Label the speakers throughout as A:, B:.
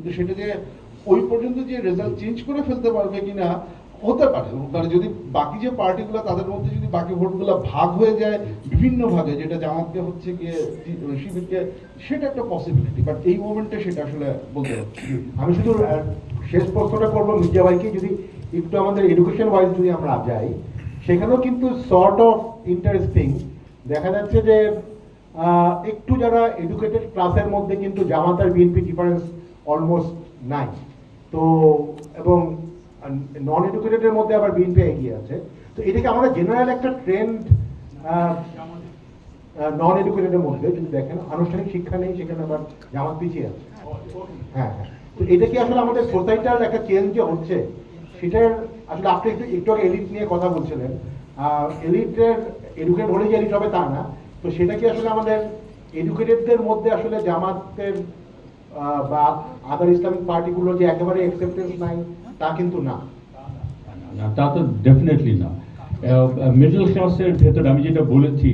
A: কিন্তু সেটা যে ওই পর্যন্ত যে রেজাল্ট চেঞ্জ করে ফেলতে পারবে কিনা হতে পারে, মানে যদি বাকি যে পার্টিগুলো তাদের মধ্যে যদি বাকি ভোটগুলো ভাগ হয়ে যায় বিভিন্ন ভাগে, যেটা জামাতকে হচ্ছে গিয়ে শিবিরকে, সেটা একটা পসিবিলিটি, বাট এই মোমেন্টে সেটা আসলে বলতে পারছি।
B: আমি শুধু শেষ প্রশ্নটা করবো মির্জা ভাইকে, যদি একটু আমাদের এডুকেশন ওয়াইজ যদি আমরা যাই, সেখানেও কিন্তু সর্ট অফ ইন্টারেস্টিং দেখা যাচ্ছে যে একটু যারা এডুকেটেড ক্লাসের মধ্যে কিন্তু জামাত আর বিএনপি ডিফারেন্স অলমোস্ট নাই, তো এবং নন এডুকেটেডের মধ্যে আবার বিএনপি এগিয়ে আছে। তো এটাকে আমাদের জেনারেল একটা ট্রেন্ড, নন এডুকেটেডের মধ্যে যদি দেখেন আনুষ্ঠানিক শিক্ষা নেই, সেখানে আবার জামাত পিছিয়ে আছে। হ্যাঁ হ্যাঁ, তো এটা কি আসলে আমাদের সোসাইটার একটা চেঞ্জ যে হচ্ছে, সেটার আসলে আপনি একটু আগে এলিট নিয়ে কথা বলছিলেন, এলিটের এডুকেটেড হলে যে এলিট হবে তা না, তো সেটা কি আসলে আমাদের এডুকেটেডদের মধ্যে আসলে জামাতের বা আদার ইসলামিক পার্টিগুলো যে একেবারে অ্যাকসেপ্টেন্স নাই তা কিন্তু না।
C: না, তা তো ডেফিনেটলি না। মিডল ক্লাসের ভেতরে আমি যেটা বলেছি,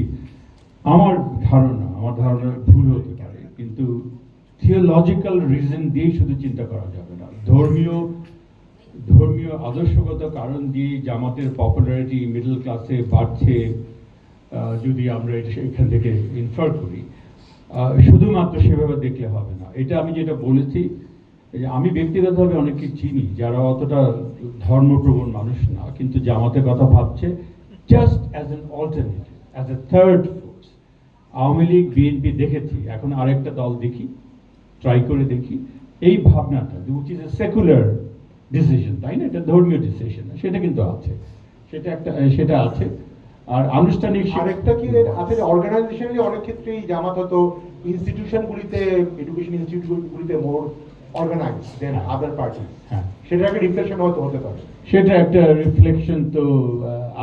C: আমার ধারণা ভুল হতে পারে, কিন্তু থিওলজিক্যাল রিজন দিয়ে শুধু চিন্তা করা যাবে না। ধর্মীয় আদর্শগত কারণ দিয়ে জামাতের পপুলারিটি মিডল ক্লাসে বাড়ছে যদি আমরা এখান থেকে ইনফার করি, শুধুমাত্র সেভাবে দেখলে হবে না। এটা আমি যেটা বলেছি, আমি ব্যক্তিগতভাবে অনেককে চিনি যারা অতটা ধর্মপ্রবণ মানুষ না, কিন্তু জামাতের কথা ভাবছে just as an alternative, as a third force. Awami League BNP দেখেছি, এখন আরেকটা দল দেখি, ট্রাই করে দেখি। এই ভাবনাটা which is a secular decision, তাই না, এটা ধর্মীয় ডিসিশন, সেটা কিন্তু আছে, সেটা আছে। আর আনুষ্ঠানিক
B: আরেকটা কি আছে, অর্গানাইজেশনালি অনেক ক্ষেত্রেই জামাত হতো ইনস্টিটিউশনগুলিতে, এডুকেশন ইনস্টিটিউটগুলিতে মোর অর্গানাইজ দেন আদার পার্টি, সেটা একটা রিফ্লেকশন হয়তো হতে পারে।
C: সেটা একটা রিফ্লেকশন তো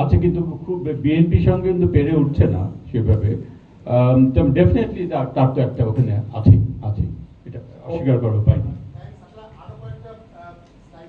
C: আছে, কিন্তু খুব বিএনপির সঙ্গে কিন্তু পেরে উঠছে না সেভাবে। ডেফিনেটলি তার তো একটা ওখানে আছে, এটা অস্বীকার করার উপায় নেই।